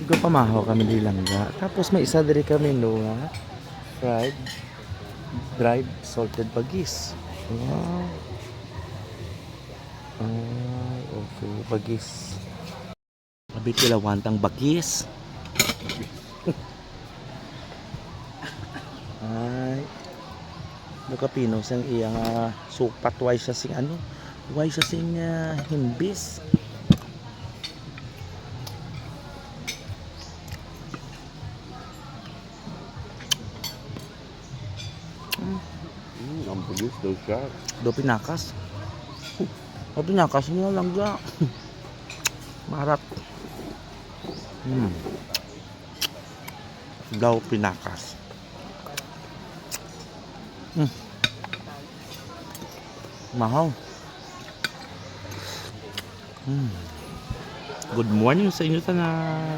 Ikaw pamahaw kami di langga. Tapos may isa diri kami no nga. Fried, dried salted bagis. Wow. Ay, okay, bagis. Sabi kila wantang bagis. Ay, nakapino sang iyang supat why siya sing ano? Why siya sing himbis? Ang bilis daw siya. Do pinakas. Do pinakas niya langga. Marat. Daw pinakas. Mahaw. Good morning sa inyo tanan.